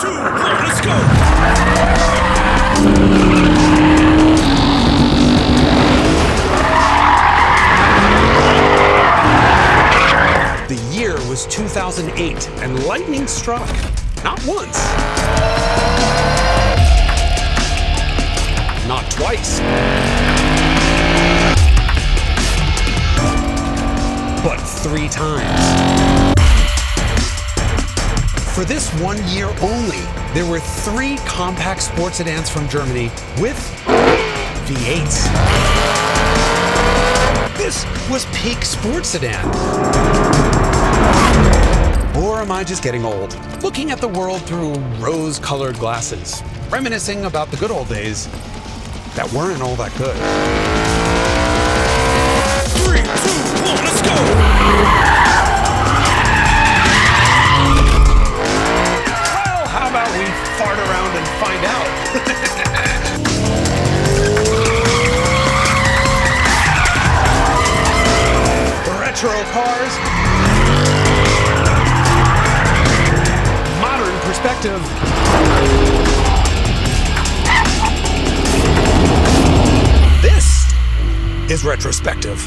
2, 1, let's go! The year was 2008, and lightning struck. Not once. Not twice. But 3 times. For this 1 year only, there were 3 compact sports sedans from Germany with V8s. This was Peak Sport Sedan. Or am I just getting old? Looking at the world through rose-colored glasses, reminiscing about the good old days that weren't all that good. 3, 2, 1, let's go! Well, how about we fart around and find out? Retro cars, modern perspective, this is RetroSpective.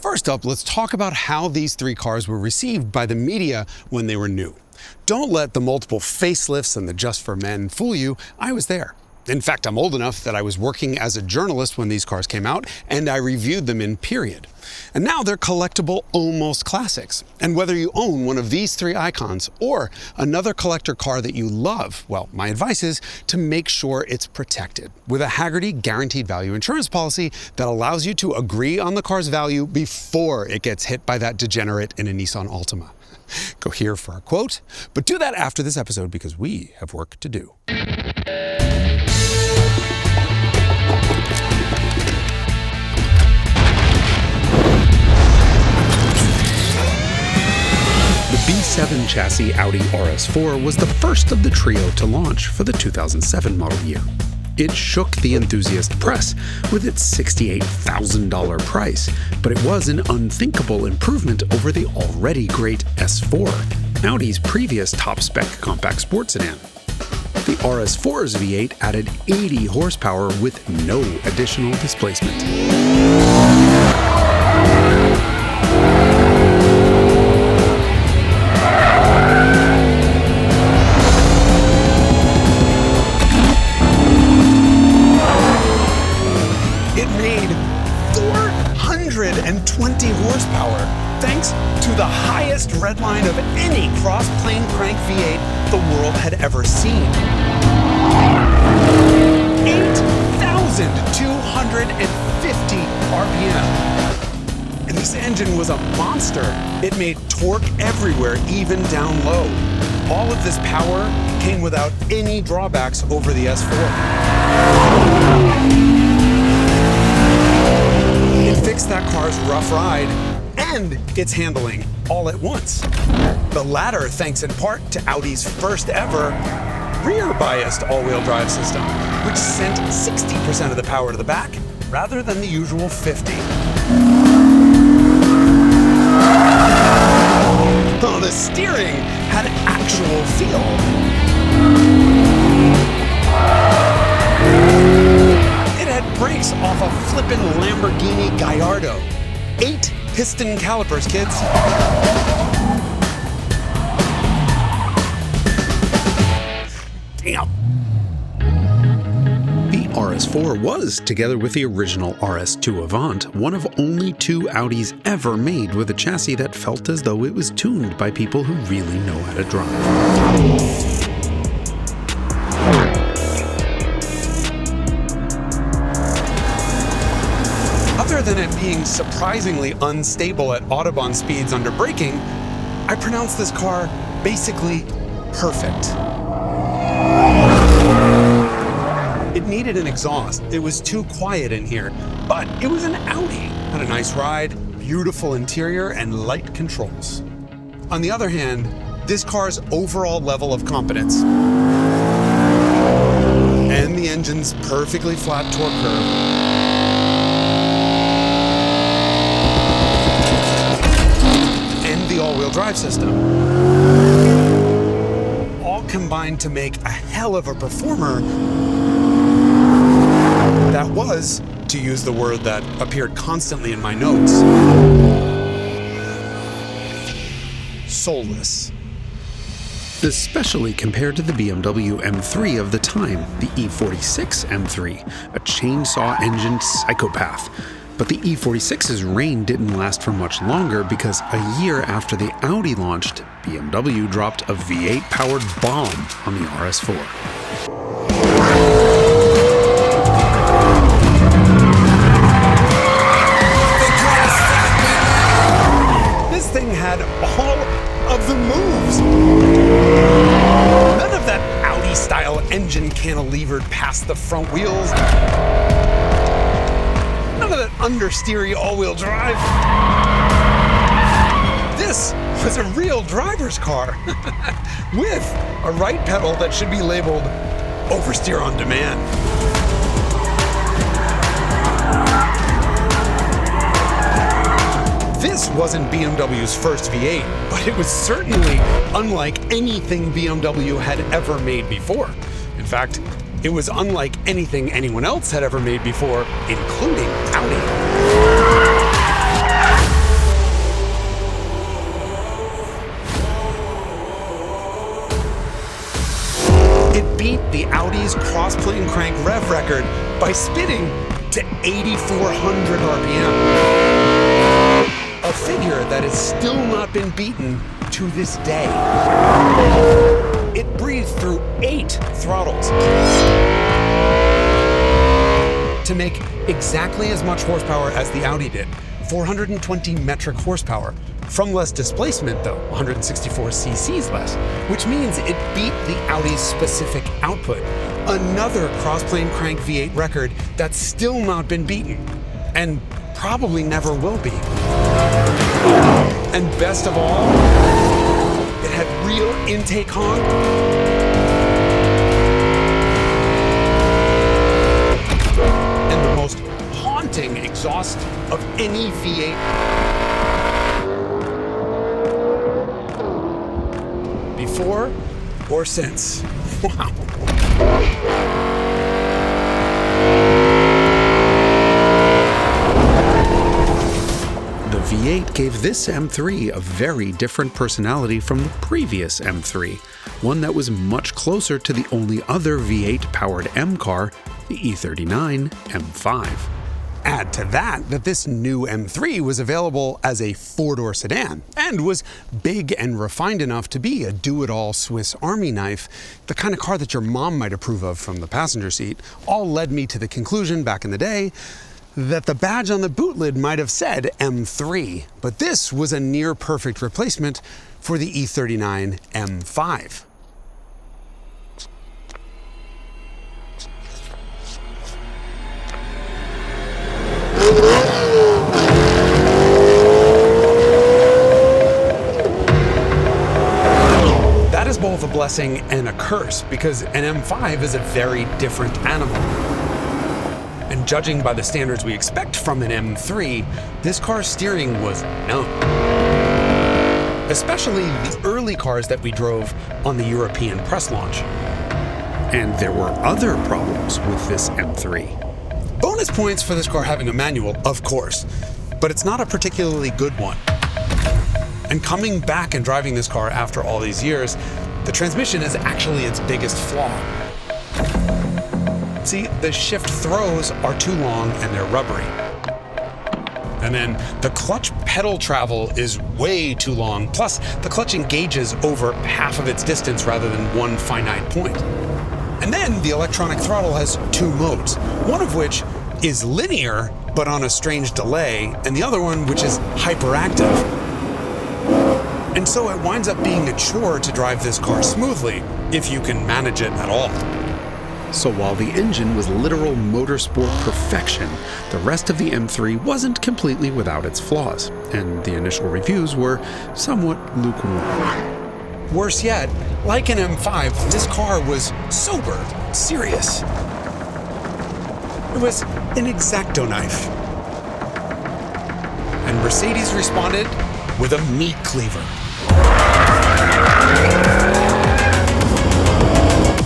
First up, let's talk about how these 3 cars were received by the media when they were new. Don't let the multiple facelifts and the Just for Men fool you. I was there. In fact, I'm old enough that I was working as a journalist when these cars came out, and I reviewed them in period. And now they're collectible almost classics. And whether you own one of these 3 icons or another collector car that you love, well, my advice is to make sure it's protected with a Hagerty guaranteed value insurance policy that allows you to agree on the car's value before it gets hit by that degenerate in a Nissan Altima. Go here for a quote, but do that after this episode because we have work to do. The B7-chassis Audi RS4 was the first of the trio to launch for the 2007 model year. It shook the enthusiast press with its $68,000 price, but it was an unthinkable improvement over the already great S4, Audi's previous top-spec compact sports sedan. The RS4's V8 added 80 horsepower with no additional displacement. It made 420 horsepower, thanks to the highest redline of any cross-plane-crank V8 the world had ever seen. 8,250 RPM. And this engine was a monster. It made torque everywhere, even down low. All of this power came without any drawbacks over the S4. It fixed that car's rough ride and its handling all at once. The latter thanks in part to Audi's first ever rear-biased all-wheel drive system, which sent 60% of the power to the back rather than the usual 50. Oh, the steering had actual feel. It had brakes off a flippin' Lamborghini Gallardo. 8 piston calipers, kids. Damn. The RS4 was, together with the original RS2 Avant, one of only 2 Audis ever made with a chassis that felt as though it was tuned by people who really know how to drive. Other than it being surprisingly unstable at Autobahn speeds under braking, I pronounce this car basically perfect. It needed an exhaust. It was too quiet in here, but it was an Audi. Had a nice ride, beautiful interior and light controls. On the other hand, this car's overall level of competence and the engine's perfectly flat torque curve and the all-wheel drive system all combined to make a hell of a performer that was, to use the word that appeared constantly in my notes, soulless. Especially compared to the BMW M3 of the time, the E46 M3, a chainsaw-engined psychopath. But the E46's reign didn't last for much longer because a year after the Audi launched, BMW dropped a V8-powered bomb on the RS4. This thing had all of the moves. None of that Audi-style engine cantilevered past the front wheels. None of that understeery all-wheel drive. This was a real driver's car with a right pedal that should be labeled oversteer on demand. This wasn't BMW's first V8, but it was certainly unlike anything BMW had ever made before. In fact, it was unlike anything anyone else had ever made before, including Audi. It beat the Audi's cross-plane crank rev record by spinning to 8,400 RPM. A figure that has still not been beaten to this day. It breathed through 8 throttles to make exactly as much horsepower as the Audi did, 420 metric horsepower. From less displacement though, 164 cc's less, which means it beat the Audi's specific output. Another cross-plane crank V8 record that's still not been beaten, and probably never will be. And best of all, it had real intake honk and the most haunting exhaust of any V8 before or since. Wow. The V8 gave this M3 a very different personality from the previous M3, one that was much closer to the only other V8-powered M car, the E39 M5. Add to that this new M3 was available as a 4-door sedan and was big and refined enough to be a do-it-all Swiss Army knife, the kind of car that your mom might approve of from the passenger seat, all led me to the conclusion back in the day that the badge on the boot lid might have said M3, but this was a near-perfect replacement for the E39 M5. That is both a blessing and a curse, because an M5 is a very different animal. And judging by the standards we expect from an M3, this car's steering was numb. Especially the early cars that we drove on the European press launch. And there were other problems with this M3. Bonus points for this car having a manual, of course, but it's not a particularly good one. And coming back and driving this car after all these years, the transmission is actually its biggest flaw. See, the shift throws are too long and they're rubbery. And then the clutch pedal travel is way too long, plus the clutch engages over half of its distance rather than one finite point. And then the electronic throttle has 2 modes, one of which is linear, but on a strange delay, and the other one which is hyperactive. And so it winds up being a chore to drive this car smoothly, if you can manage it at all. So while the engine was literal motorsport perfection, the rest of the M3 wasn't completely without its flaws, and the initial reviews were somewhat lukewarm. Worse yet, like an M5, this car was sober, serious. It was an X-Acto knife. And Mercedes responded with a meat cleaver.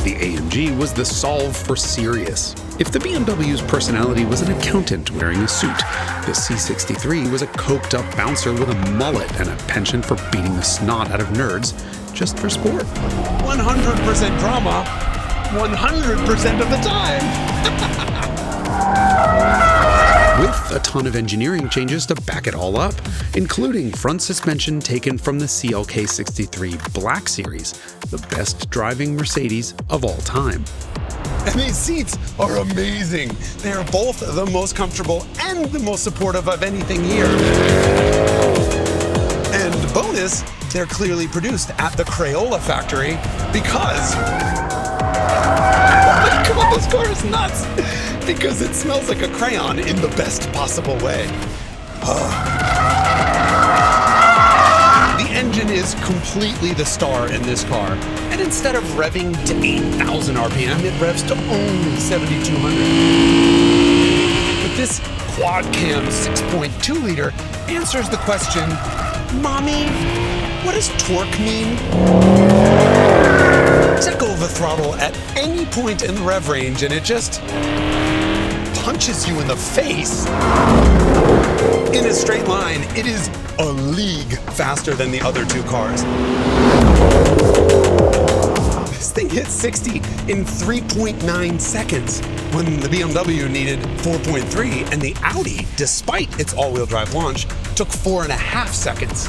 The AMG was the solve for serious. If the BMW's personality was an accountant wearing a suit, the C63 was a coked-up bouncer with a mullet and a penchant for beating the snot out of nerds just for sport. 100% drama, 100% of the time. With a ton of engineering changes to back it all up, including front suspension taken from the CLK 63 Black Series, the best driving Mercedes of all time. And these seats are amazing. They are both the most comfortable and the most supportive of anything here. And bonus, they're clearly produced at the Crayola factory because... Come on, this car is nuts! Because it smells like a crayon in the best possible way. The engine is completely the star in this car, and instead of revving to 8,000 RPM, it revs to only 7,200. But this quad-cam 6.2-liter answers the question, Mommy, what does torque mean? Tickle the throttle at any point in the rev range and it just punches you in the face. In a straight line, it is a league faster than the other two cars. This thing hit 60 in 3.9 seconds when the BMW needed 4.3, and the Audi, despite its all-wheel drive launch, took 4.5 seconds.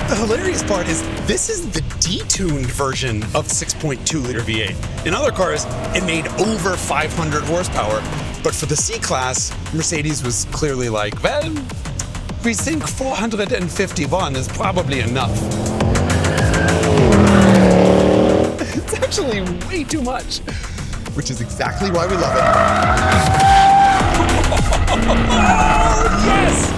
The hilarious part is this is the detuned version of 6.2-liter V8. In other cars, it made over 500 horsepower, but for the C-Class, Mercedes was clearly like, well, we think 451 is probably enough. It's actually way too much, which is exactly why we love it. Yes!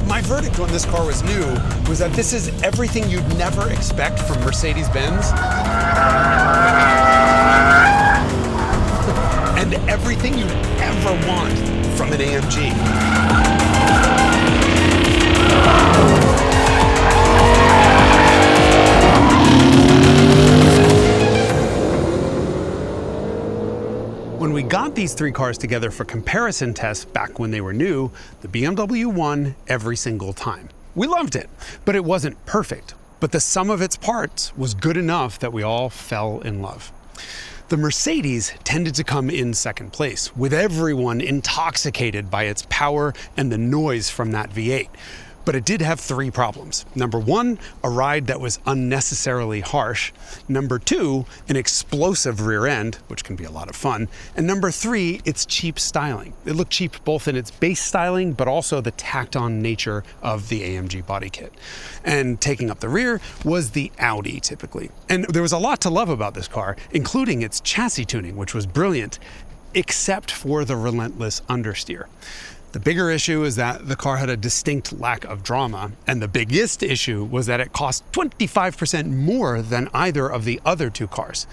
My verdict when this car was new was that this is everything you'd never expect from Mercedes-Benz and everything you'd ever want from an AMG. When we got these three cars together for comparison tests back when they were new, the BMW won every single time. We loved it, but it wasn't perfect. But the sum of its parts was good enough that we all fell in love. The Mercedes tended to come in second place, with everyone intoxicated by its power and the noise from that V8. But it did have three problems. Number one, a ride that was unnecessarily harsh. Number two, an explosive rear end, which can be a lot of fun. And number three, its cheap styling. It looked cheap both in its base styling, but also the tacked-on nature of the AMG body kit. And taking up the rear was the Audi, typically. And there was a lot to love about this car, including its chassis tuning, which was brilliant, except for the relentless understeer. The bigger issue is that the car had a distinct lack of drama, and the biggest issue was that it cost 25% more than either of the other two cars.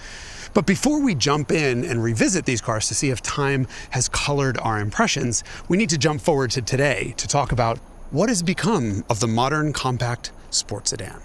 But before we jump in and revisit these cars to see if time has colored our impressions, we need to jump forward to today to talk about what has become of the modern compact sport sedan.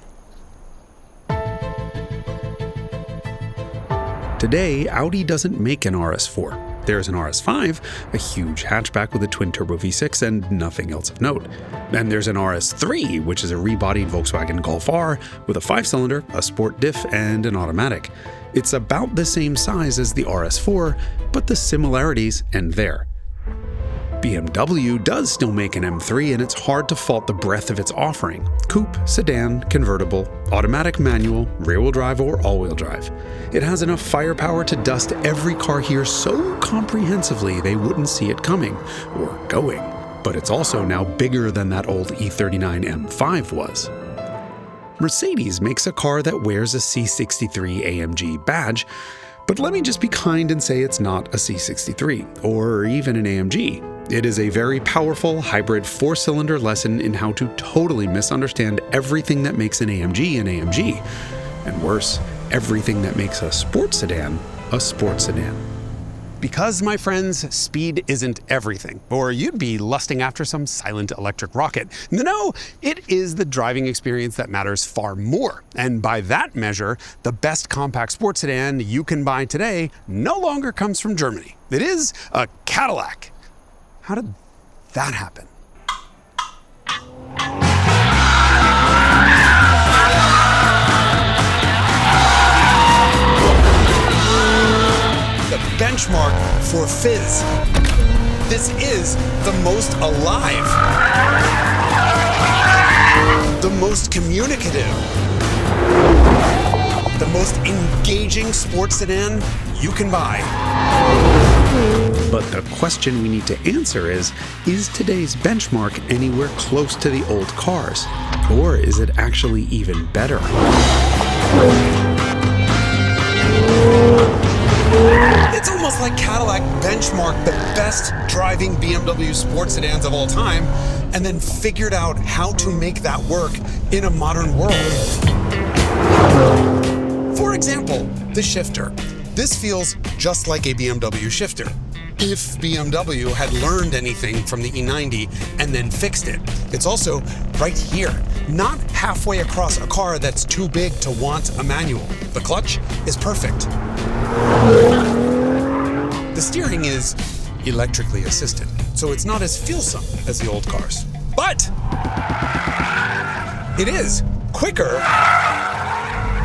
Today, Audi doesn't make an RS4. There's an RS5, a huge hatchback with a twin-turbo V6 and nothing else of note. Then there's an RS3, which is a rebodied Volkswagen Golf R with a 5-cylinder, a sport diff, and an automatic. It's about the same size as the RS4, but the similarities end there. BMW does still make an M3, and it's hard to fault the breadth of its offering. Coupe, sedan, convertible, automatic manual, rear-wheel drive, or all-wheel drive. It has enough firepower to dust every car here so comprehensively they wouldn't see it coming, or going. But it's also now bigger than that old E39 M5 was. Mercedes makes a car that wears a C63 AMG badge, but let me just be kind and say it's not a C63, or even an AMG. It is a very powerful hybrid 4-cylinder lesson in how to totally misunderstand everything that makes an AMG an AMG, and worse, everything that makes a sports sedan a sports sedan. Because, my friends, speed isn't everything, or you'd be lusting after some silent electric rocket. No, it is the driving experience that matters far more. And by that measure, the best compact sports sedan you can buy today no longer comes from Germany. It is a Cadillac. How did that happen? Benchmark for fizz. This is the most alive, the most communicative, the most engaging sports sedan you can buy. But the question we need to answer is today's benchmark anywhere close to the old cars? Or is it actually even better? It's almost like Cadillac benchmarked the best driving BMW sports sedans of all time and then figured out how to make that work in a modern world. For example, the shifter. This feels just like a BMW shifter. If BMW had learned anything from the E90 and then fixed it. It's also right here, not halfway across a car that's too big to want a manual. The clutch is perfect. The steering is electrically assisted, so it's not as feelsome as the old cars. But it is quicker,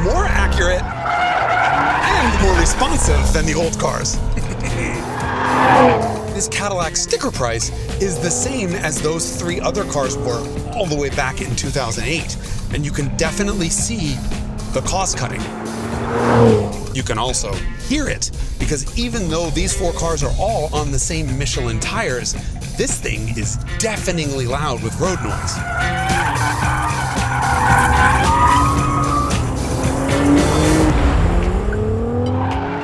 more accurate, and more responsive than the old cars. This Cadillac sticker price is the same as those 3 other cars were all the way back in 2008, and you can definitely see the cost cutting. You can also hear it, because even though these 4 cars are all on the same Michelin tires, this thing is deafeningly loud with road noise.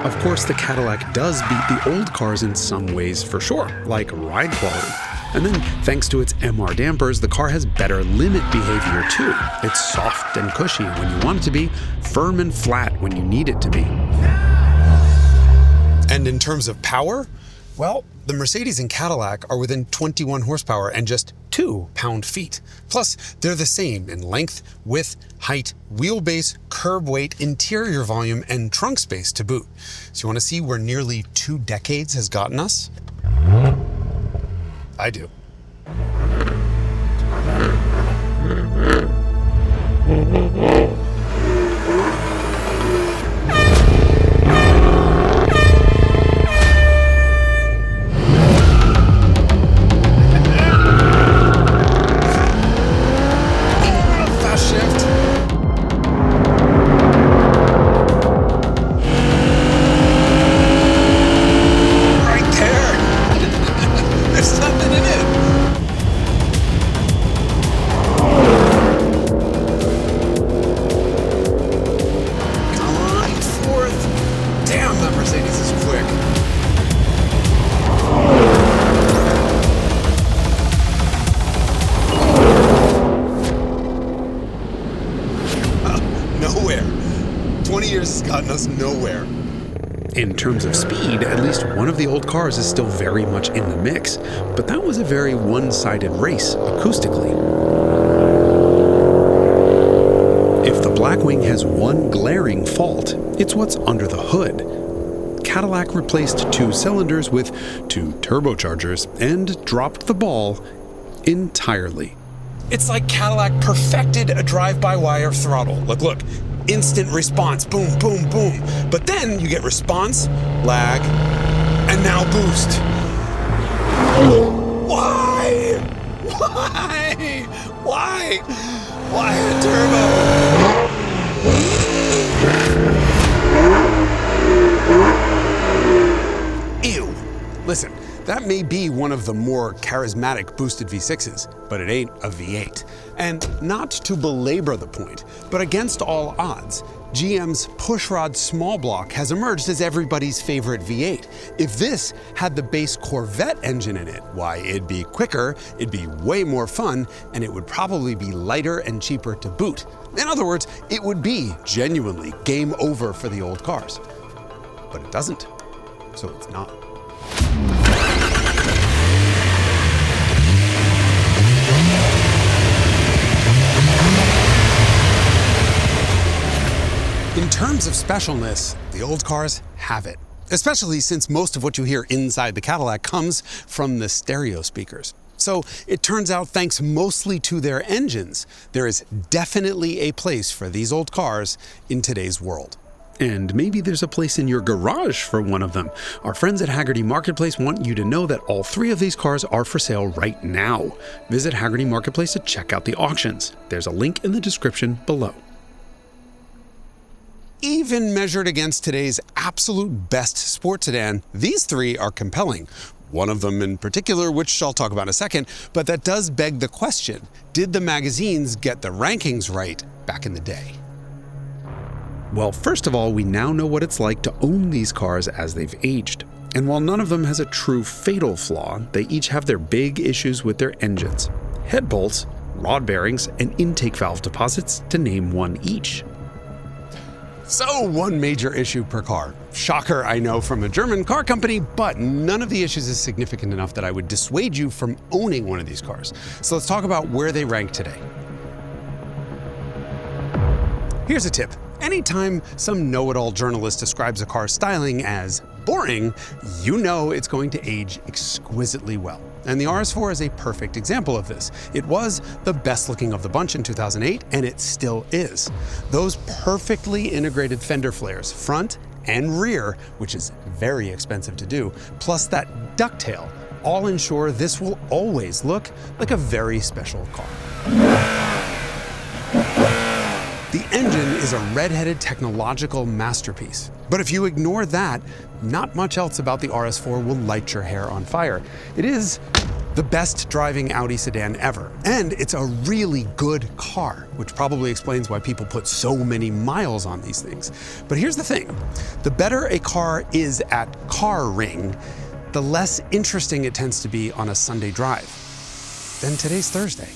Of course, the Cadillac does beat the old cars in some ways for sure, like ride quality. And then, thanks to its MR dampers, the car has better limit behavior too. It's soft and cushy when you want it to be, firm and flat when you need it to be. And in terms of power, well, the Mercedes and Cadillac are within 21 horsepower and just 2 pound-feet. Plus, they're the same in length, width, height, wheelbase, curb weight, interior volume, and trunk space to boot. So you want to see where nearly 2 decades has gotten us? I do. Gotten us nowhere. In terms of speed, at least one of the old cars is still very much in the mix, but that was a very one-sided race acoustically. If the Blackwing has one glaring fault, it's what's under the hood. Cadillac replaced 2 cylinders with 2 turbochargers and dropped the ball entirely. It's like Cadillac perfected a drive-by-wire throttle. Look. Instant response, boom, boom, boom. But then you get response, lag, and now boost. Why? Why a turbo? Ew. Listen, that may be one of the more charismatic boosted V6s, but it ain't a V8. And not to belabor the point, but against all odds, GM's pushrod small block has emerged as everybody's favorite V8. If this had the base Corvette engine in it, why, it'd be quicker, it'd be way more fun, and it would probably be lighter and cheaper to boot. In other words, it would be genuinely game over for the old cars. But it doesn't, so it's not. In terms of specialness, the old cars have it, especially since most of what you hear inside the Cadillac comes from the stereo speakers. So it turns out, thanks mostly to their engines, there is definitely a place for these old cars in today's world. And maybe there's a place in your garage for one of them. Our friends at Hagerty Marketplace want you to know that all 3 of these cars are for sale right now. Visit Hagerty Marketplace to check out the auctions. There's a link in the description below. Even measured against today's absolute best sports sedan, these 3 are compelling. One of them in particular, which I'll talk about in a second, but that does beg the question, did the magazines get the rankings right back in the day? Well, first of all, we now know what it's like to own these cars as they've aged. And while none of them has a true fatal flaw, they each have their big issues with their engines. Head bolts, rod bearings, and intake valve deposits, to name one each. So one major issue per car. Shocker, I know, from a German car company, but none of the issues is significant enough that I would dissuade you from owning one of these cars. So let's talk about where they rank today. Here's a tip. Anytime some know-it-all journalist describes a car's styling as boring, you know it's going to age exquisitely well. And the RS4 is a perfect example of this. It was the best looking of the bunch in 2008, and it still is. Those perfectly integrated fender flares, front and rear, which is very expensive to do, plus that ducktail, all ensure this will always look like a very special car. The engine is a red-headed technological masterpiece. But if you ignore that, not much else about the RS4 will light your hair on fire. It is the best driving Audi sedan ever, and it's a really good car, which probably explains why people put so many miles on these things. But here's the thing, the better a car is at car ring, the less interesting it tends to be on a Sunday drive. Then today's Thursday.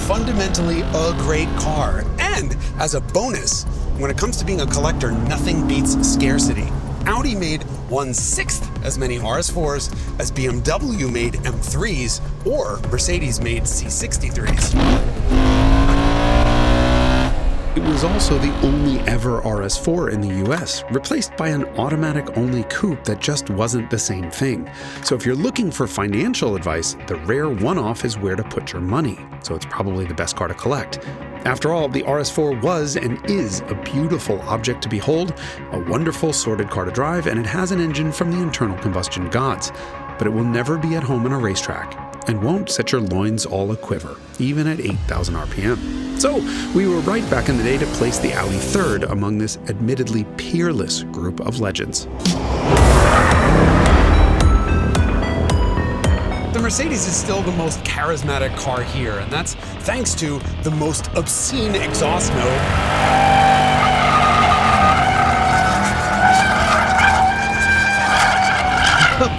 Fundamentally a great car, and as a bonus, when it comes to being a collector, nothing beats scarcity. Audi made 1/6 as many RS4s as BMW made M3s or Mercedes made C63s. It was also the only ever RS4 in the US, replaced by an automatic-only coupe that just wasn't the same thing. So if you're looking for financial advice, the rare one-off is where to put your money, so it's probably the best car to collect. After all, the RS4 was and is a beautiful object to behold, a wonderful sorted car to drive, and it has an engine from the internal combustion gods. But it will never be at home on a racetrack, and won't set your loins all a-quiver, even at 8,000 RPM. So we were right back in the day to place the Audi third among this admittedly peerless group of legends. The Mercedes is still the most charismatic car here, and that's thanks to the most obscene exhaust note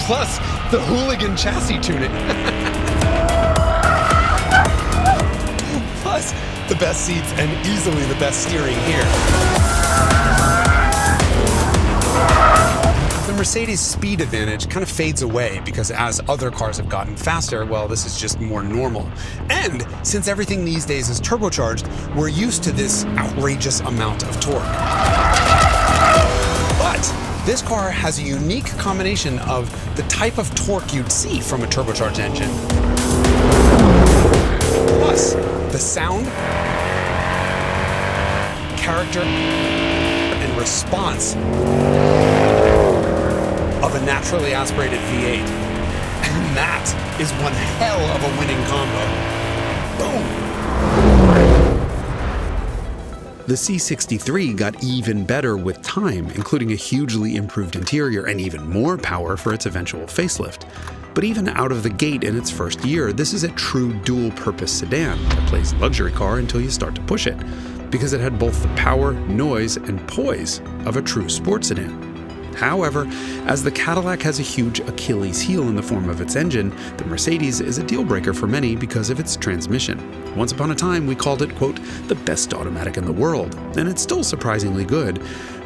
plus the hooligan chassis tuning. Plus the best seats and easily the best steering here. The Mercedes speed advantage kind of fades away because as other cars have gotten faster, well, this is just more normal. And since everything these days is turbocharged, we're used to this outrageous amount of torque. But this car has a unique combination of the type of torque you'd see from a turbocharged engine, plus the sound, character, and response of a naturally aspirated V8. And that is one hell of a winning combo. Boom! The C63 got even better with time, including a hugely improved interior and even more power for its eventual facelift. But even out of the gate in its first year, this is a true dual-purpose sedan that plays luxury car until you start to push it, because it had both the power, noise, and poise of a true sports sedan. However, as the Cadillac has a huge Achilles heel in the form of its engine, the Mercedes is a deal-breaker for many because of its transmission. Once upon a time, we called it, quote, the best automatic in the world, and it's still surprisingly good,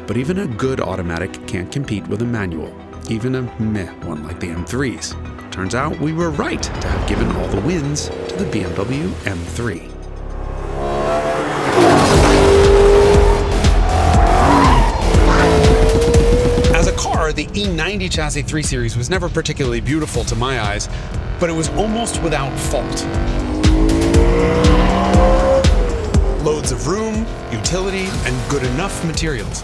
but even a good automatic can't compete with a manual, even a meh one like the M3's. Turns out we were right to have given all the wins to the BMW M3. As a car, the E90 chassis 3 Series was never particularly beautiful to my eyes, but it was almost without fault. Loads of room, utility, and good enough materials.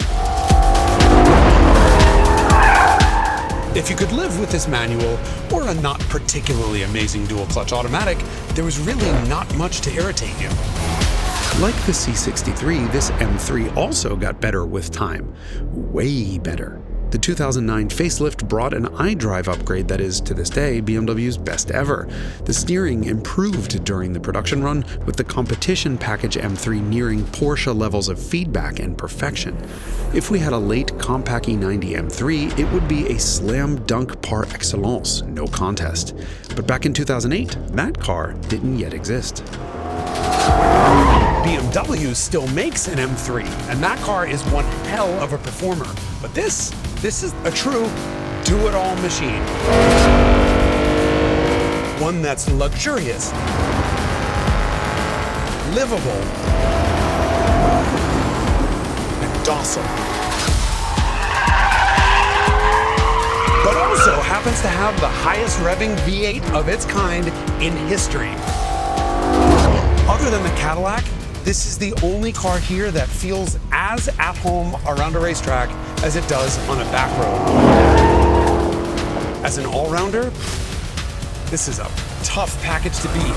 If you could live with this manual, or a not particularly amazing dual-clutch automatic, there was really not much to irritate you. Like the C63, this M3 also got better with time. Way better. The 2009 facelift brought an iDrive upgrade that is, to this day, BMW's best ever. The steering improved during the production run, with the competition package M3 nearing Porsche levels of feedback and perfection. If we had a late compact E90 M3, it would be a slam dunk par excellence, no contest. But back in 2008, that car didn't yet exist. BMW still makes an M3, and that car is one hell of a performer. But this is a true do-it-all machine. One that's luxurious, livable, and docile. But also happens to have the highest revving V8 of its kind in history. Other than the Cadillac, this is the only car here that feels as at home around a racetrack as it does on a back road. As an all-rounder, this is a tough package to beat.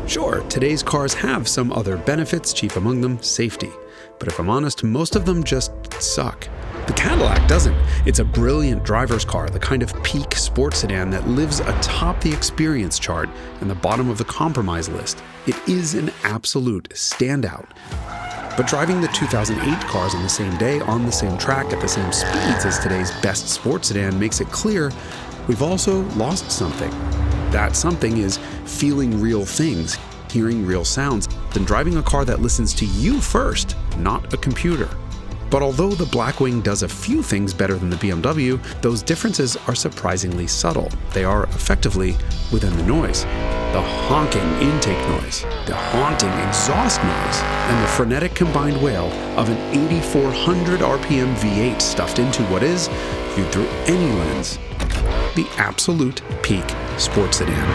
Sure, today's cars have some other benefits, chief among them safety. But if I'm honest, most of them just suck. The Cadillac doesn't. It's a brilliant driver's car, the kind of peak sport sedan that lives atop the experience chart and the bottom of the compromise list. It is an absolute standout. But driving the 2008 cars on the same day, on the same track, at the same speeds as today's best sports sedan makes it clear we've also lost something. That something is feeling real things, hearing real sounds, than driving a car that listens to you first, not a computer. But although the Blackwing does a few things better than the BMW, those differences are surprisingly subtle. They are effectively within the noise. The honking intake noise, the haunting exhaust noise, and the frenetic combined wail of an 8,400 RPM V8 stuffed into what is, viewed through any lens, the absolute peak sports sedan.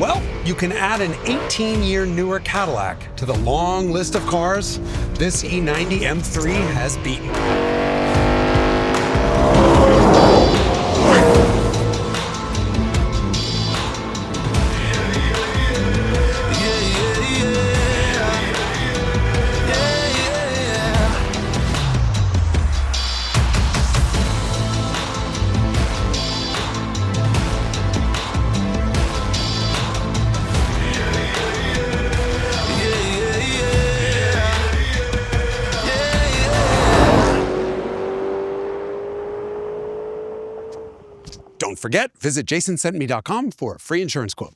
Well, you can add an 18-year newer Cadillac to the long list of cars this E90 M3 has beaten. Don't forget, visit jasonsentme.com for a free insurance quote.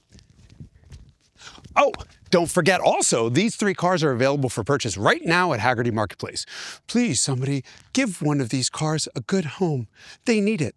Oh, don't forget also, these 3 cars are available for purchase right now at Hagerty Marketplace. Please, somebody, give one of these cars a good home. They need it.